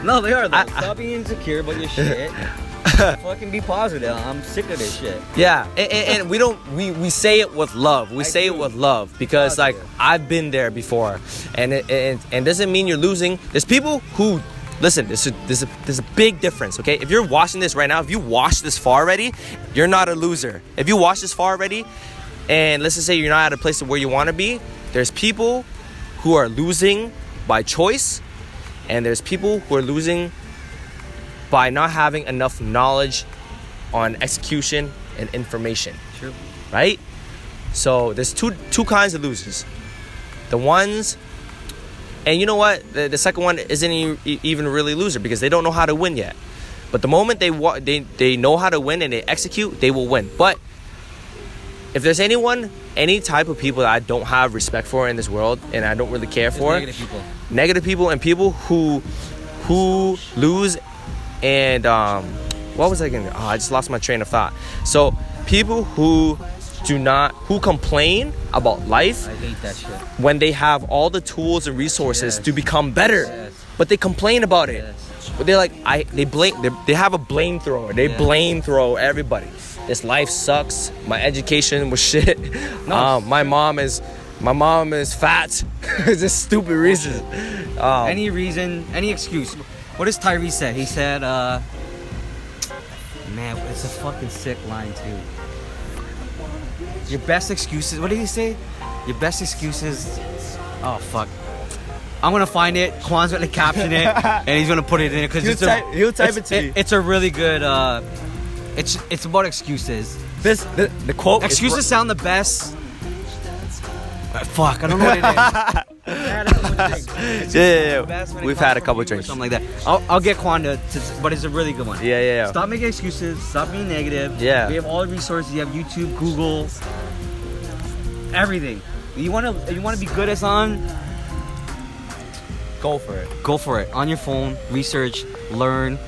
No, they are though. Stop being insecure about your shit. Fucking be positive. I'm sick of this shit. Yeah, and we say it with love. We say it with love because like I've been there before, and it doesn't mean you're losing. There's people who listen, there's a big difference, okay? If you're watching this right now, if you watched this far already, you're not a loser. If you watched this far already, and let's just say you're not at a place where you want to be, there's people who are losing by choice, and there's people who are losing by not having enough knowledge on execution and information. True. Right? So there's two kinds of losers. The ones, and you know what? The second one isn't even really loser because they don't know how to win yet. But the moment they know how to win and they execute, they will win. But if there's any type of people that I don't have respect for in this world and I don't really care for, negative people and people who lose and what was I gonna? Oh, I just lost my train of thought. So people who complain about life, I hate that shit. when they have all the tools and resources to become better, but they complain about it. But they're like, they have a blame thrower. They blame throw everybody. This life sucks. My education was shit. My mom is fat. It's just stupid reasons. Any reason, any excuse. What does Tyrese say? He said, man, it's a fucking sick line too. Your best excuses. What did he say? Your best excuses. Oh fuck. I'm gonna find it. Quan's gonna caption it, and he's gonna put it in because he'll type it to you. It's a really good. It's about excuses. The quote. Excuses sound the best. Fuck, I don't know what it is. Yeah. We've had a couple drinks. Something like that. I'll get Quan to, but it's a really good one. Yeah. Stop making excuses. Stop being negative. Yeah. We have all the resources. You have YouTube, Google, everything. You wanna be good at something? Go for it. Go for it. On your phone, research, learn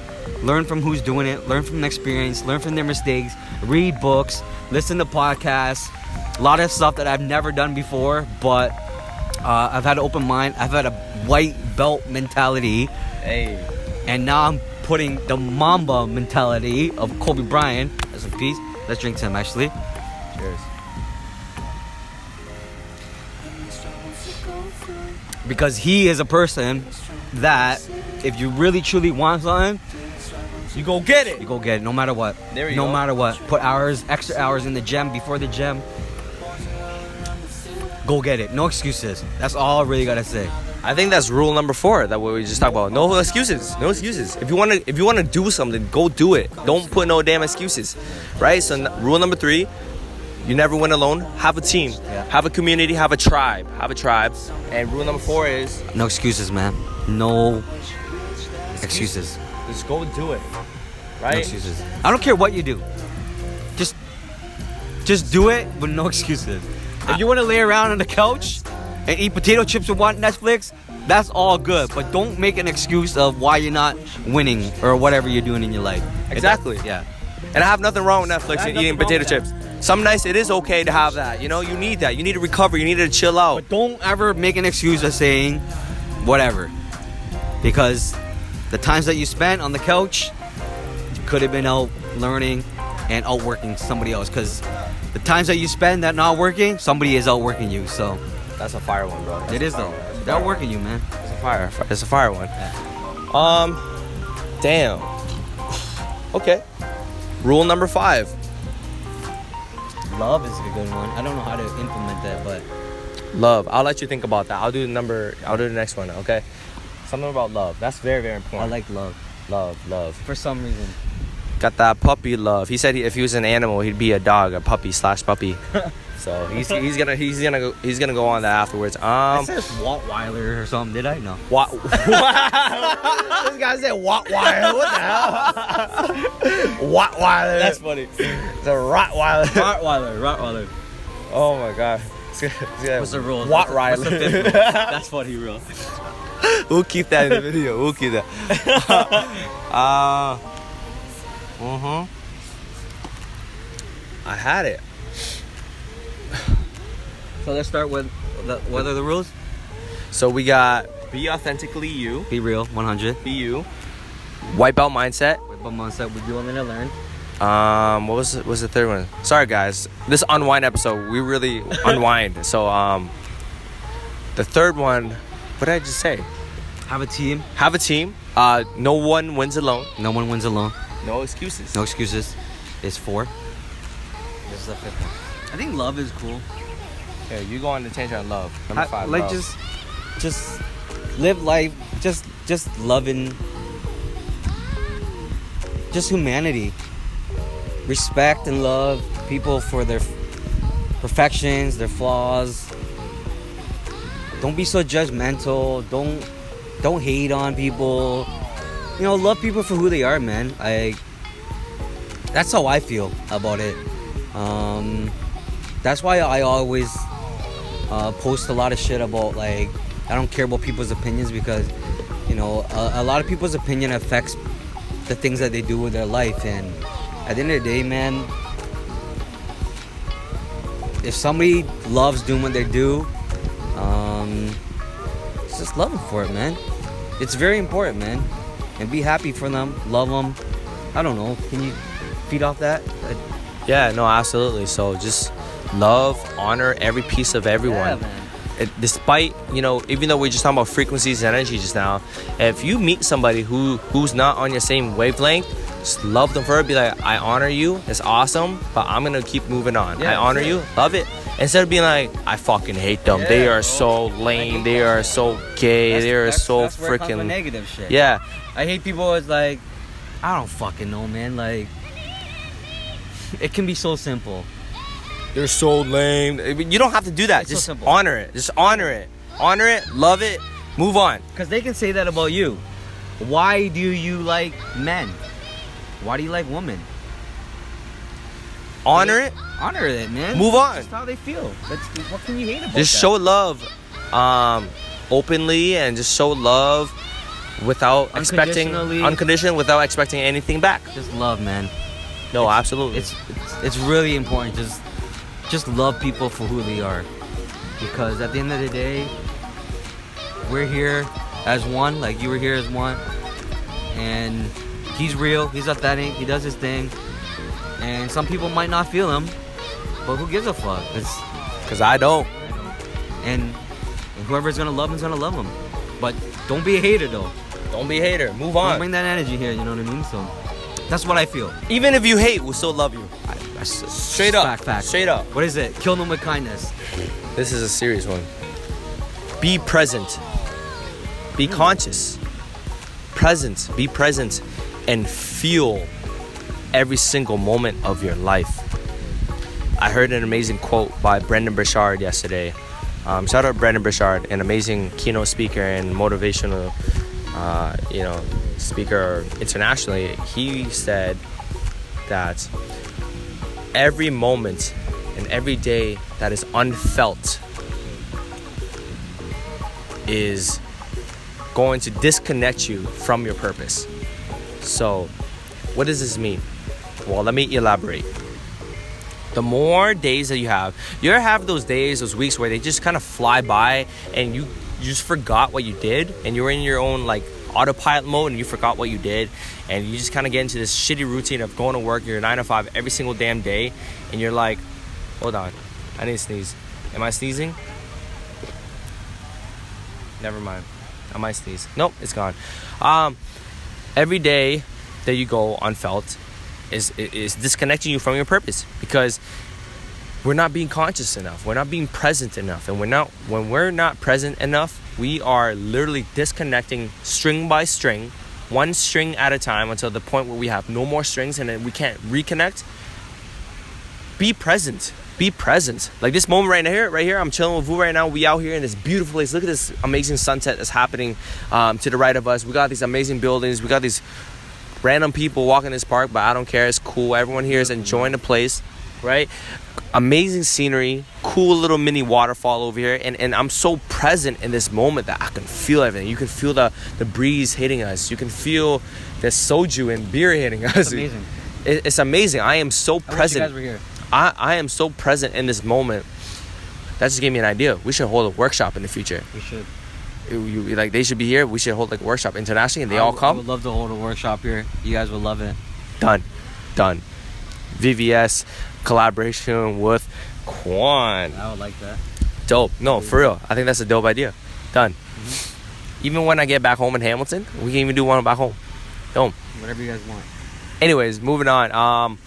from who's doing it, learn from the experience, learn from their mistakes, read books, listen to podcasts. A lot of stuff that I've never done before, but I've had an open mind. I've had a white belt mentality. Hey. And now I'm putting the Mamba mentality of Kobe Bryant. Rest in peace. Let's drink to him, actually. Cheers. Because he is a person that, if you really truly want something, you go get it. You go get it, no matter what. There you go. go. No matter what. Put extra hours in the gym, before the gym. Go get it. No excuses. That's all I really gotta say. I think that's rule number 4 that we just talked about. No excuses. No excuses. If you wanna do something, go do it. Don't put no damn excuses, right? So rule number 3, you never win alone. Have a team. Yeah. Have a community. Have a tribe. And rule number 4 is no excuses, man. No excuses. just go do it, right? No excuses. I don't care what you do. Just do it with no excuses. If you want to lay around on the couch and eat potato chips and watch Netflix, that's all good. But don't make an excuse of why you're not winning or whatever you're doing in your life. Exactly. Yeah. And I have nothing wrong with Netflix and eating potato chips. Some nights it is okay to have that. You know, you need that. You need to recover. You need to chill out. But don't ever make an excuse of saying whatever. Because the times that you spent on the couch, you could have been out learning and outworking somebody else. Because the times that you spend that not working, somebody is outworking you. So That's a fire one, bro. it is though. They're outworking you, man. It's a fire one. Yeah. Damn. Okay. Rule number 5. Love is a good one. I don't know how to implement that, but Love. I'll let you think about that. I'll do the next one, okay? Something about love. That's very, very important. I like love Love. for some reason. Got that puppy love. He said if he was an animal, he'd be a dog, a puppy/puppy. So he's gonna go on that afterwards. It says Wattweiler or something. Did I? No. What? This guy said Wattweiler. What the hell? Wattweiler. That's funny. It's a Rottweiler. Rottweiler. Oh my god. What's the rule? Wattweiler. What's the fifth rule? That's funny, real. We'll keep that in the video. We'll keep that. I had it. So let's start with what are the rules? So we got be authentically you. Be real, 100. Be you. White belt mindset. What mindset would you want me to learn? What was the third one? Sorry guys. This UnWine episode, we really unwind. So the third one, what did I just say? Have a team. Have a team. No one wins alone. No one wins alone. No excuses. No excuses. It's 4. This is the 5th one. I think love is cool. Yeah, you go on the tangent on love. Number 5. Like love. just live life. Just loving. Just humanity. Respect and love people for their perfections, their flaws. Don't be so judgmental. Don't hate on people. You know, love people for who they are, man. That's how I feel about it. That's why I always post a lot of shit about, like, I don't care about people's opinions, because, you know, a lot of people's opinion affects the things that they do with their life. And at the end of the day, man, if somebody loves doing what they do, just love them for it, man. It's very important, man. And be happy for them, love them. I don't know, can you feed off that? Yeah, no, absolutely. So just love, honor every piece of everyone. Yeah, man. Despite, you know, even though we're just talking about frequencies and energy just now, if you meet somebody who's not on your same wavelength, just love them for it. Be like, I honor you, it's awesome, but I'm gonna keep moving on. Yeah, I honor you, love it. Instead of being like, I fucking hate them. Yeah, they are bro. so lame. They are so gay. They are so that's where it comes with freaking negative shit. yeah. I hate people. It's like, I don't fucking know, man. Like, it can be so simple. They're so lame. I mean, you don't have to do that. It's so Just simple. honor it. Just honor it. Honor it. Love it. Move on. Because they can say that about you. Why do you like men? Why do you like women? Honor it. Honor it, man. Move on. That's how they feel. What can you hate about Just that? show love, openly, and just show love without expecting unconditional, without expecting anything back. Just love, man. No, absolutely. It's really important. Just love people for who they are. Because at the end of the day, we're here as one. Like, you were here as one. And he's real. He's authentic. He does his thing. And some people might not feel him, but who gives a fuck? It's Because I don't. and whoever's gonna love him's gonna love him. But don't be a hater, though. Don't be a hater. Move Don't on. bring that energy here. You know what I mean? So that's what I feel. Even if you hate, we'll still love you. Straight up. Fact. Straight up. What is it? Kill them with kindness. This is a serious one. Be present. Be conscious. Present. Be present. And feel every single moment of your life. I heard an amazing quote by Brendan Burchard yesterday. Shout out Brendan Burchard, an amazing keynote speaker and motivational, speaker internationally. He said that every moment and every day that is unfelt is going to disconnect you from your purpose. So, what does this mean? Well, let me elaborate. The more days that you ever have those days, those weeks where they just kind of fly by and you just forgot what you did and you're in your own like autopilot mode and you forgot what you did and you just kind of get into this shitty routine of going to work, you're 9 to 5 every single damn day and you're like, hold on, I need to sneeze. Am I sneezing? Never mind. I might sneeze. Nope, it's gone. Every day that you go unfelt is disconnecting you from your purpose because we're not being conscious enough. We're not being present enough. And when we're not present enough, we are literally disconnecting string by string, one string at a time until the point where we have no more strings and then we can't reconnect. Be present. Be present. Like this moment right here, I'm chilling with Vu right now. We out here in this beautiful place. Look at this amazing sunset that's happening to the right of us. We got these amazing buildings. We got these random people walking this park, but I don't care. It's cool. Everyone here is enjoying the place, right? Amazing scenery, cool little mini waterfall over here, and I'm so present in this moment that I can feel everything. You can feel the breeze hitting us. You can feel the soju and beer hitting us. It's amazing. It's amazing. I am so present. I wish you guys were here. I am so present in this moment. That just gave me an idea. We should hold a workshop in the future. We should. Like they should be here. We should hold like a workshop internationally, and they all come. I would love to hold a workshop here. You guys would love it. Done. VVS collaboration with Quan. I would like that. Dope. No, for real. I think that's a dope idea. Done. Even when I get back home in Hamilton, we can even do one back home. Boom. Whatever you guys want. Anyways, moving on.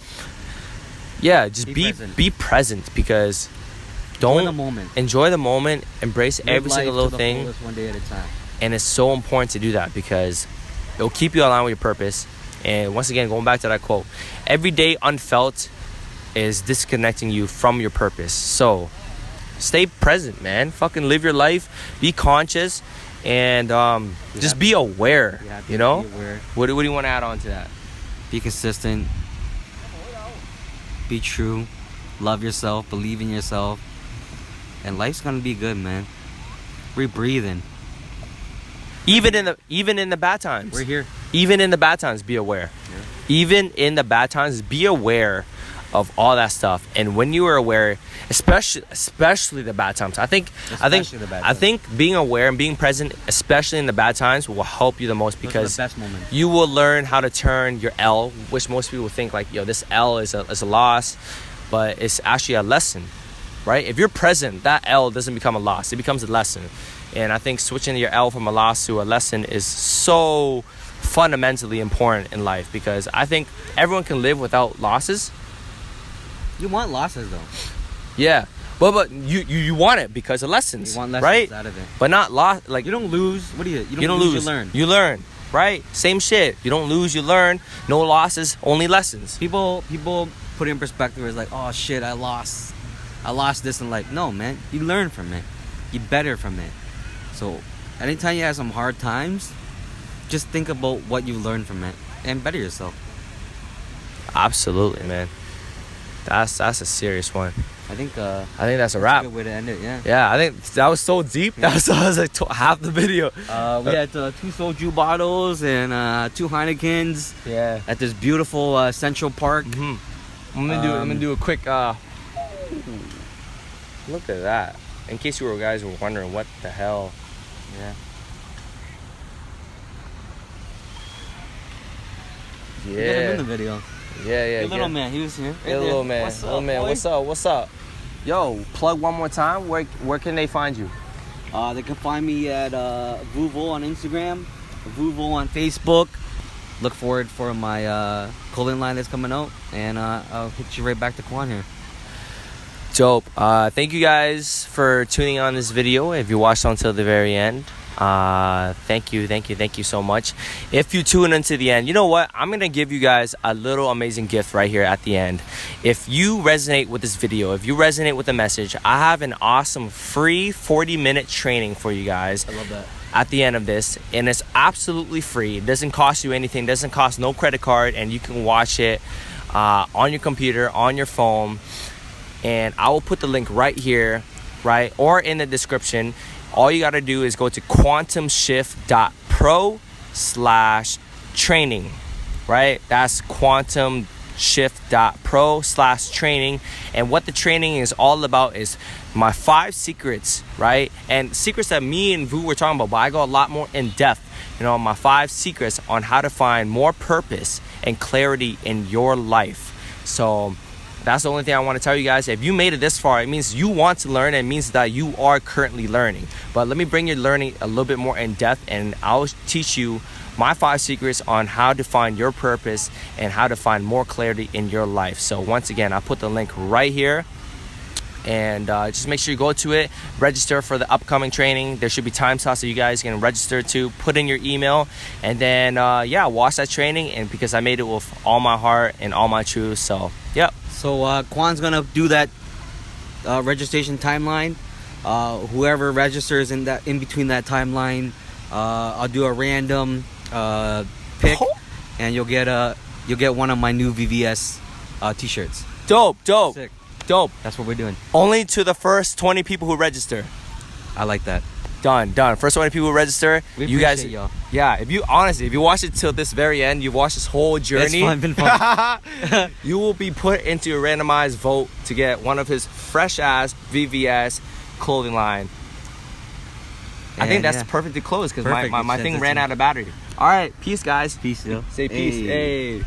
Yeah, just be present because don't enjoy the moment, embrace every single little thing. One day at a time. And it's so important to do that because it'll keep you aligned with your purpose. And once again, going back to that quote, every day unfelt is disconnecting you from your purpose. So stay present, man. Fucking live your life. Be conscious. And just be aware, you know? What do you want to add on to that? Be consistent. Be true. Love yourself. Believe in yourself. And life's going to be good, man. We're breathing. Even in the bad times. We're here. Even in the bad times, be aware. Yeah. Even in the bad times, be aware of all that stuff. And when you are aware, especially the bad times, I think being aware and being present, especially in the bad times, will help you the most because the best moments. You will learn how to turn your L, which most people think like, yo, this L is a loss, but it's actually a lesson, right? If you're present, that L doesn't become a loss; it becomes a lesson. And I think switching your L from a loss to a lesson is so fundamentally important in life because I think everyone can live without losses. You want losses though. Yeah, but you want it because of lessons. You want lessons right? out of it. But not loss. Like you don't lose. What do you? You don't lose. You learn. You learn. Right? Same shit. You don't lose. You learn. No losses. Only lessons. People put it in perspective. It's like, oh shit, I lost this, and like, no, man, you learn from it. You better from it. So, anytime you have some hard times, just think about what you learned from it and better yourself. Absolutely, man. That's a serious one. I think that's a wrap. That's a good way to end it. Yeah. Yeah, I think that was so deep. Yeah. That was like half the video. We had 2 soju bottles and 2 Heinekens. Yeah. At this beautiful Central Park. Mm-hmm. I'm gonna do a quick. Look at that. In case you guys were wondering what the hell. Yeah. Yeah. Get him in the video. Yeah. Your little man, he was here. Right little man. What's up? Yo, plug one more time. Where can they find you? They can find me at Vuvo on Instagram, Vuvo on Facebook. Look forward for my clothing line that's coming out, and I'll hit you right back to Quan here. Dope. Thank you guys for tuning on this video. If you watched until the very end, thank you so much. If you tune into the end, you know what? I'm gonna give you guys a little amazing gift right here at the end. If you resonate with this video, if you resonate with the message, I have an awesome free 40-minute training for you guys. I love that. At the end of this, and it's absolutely free. It doesn't cost you anything, doesn't cost no credit card, and you can watch it on your computer, on your phone. And I will put the link right here, right, or in the description. All you got to do is go to quantumshift.pro/training, right? That's quantumshift.pro/training. And what the training is all about is my 5 secrets, right? And secrets that me and Vu were talking about, but I go a lot more in depth. You know, my 5 secrets on how to find more purpose and clarity in your life. So that's the only thing I want to tell you guys. If you made it this far, it means you want to learn. It means that you are currently learning. But let me bring your learning a little bit more in depth, and I'll teach you my 5 secrets on how to find your purpose and how to find more clarity in your life. So once again, I'll put the link right here. And just make sure you go to it, register for the upcoming training. There should be time slots that you guys can register to, put in your email, and then watch that training. And because I made it with all my heart and all my truth, so yep. So Quan's gonna do that registration timeline. Whoever registers in between that timeline, I'll do a random pick, and you'll get one of my new VVS t-shirts. Dope. Sick. Dope. That's what we're doing. Only to the first 20 people who register. I like that. Done. First 20 people who register. You guys, y'all. Yeah. If you watch it till this very end, you watch this whole journey. It's been fun. You will be put into a randomized vote to get one of his fresh ass VVS clothing line. I think that's perfect to close because my thing ran out of battery. All right. Peace, guys. Peace, yo. Say peace. Hey.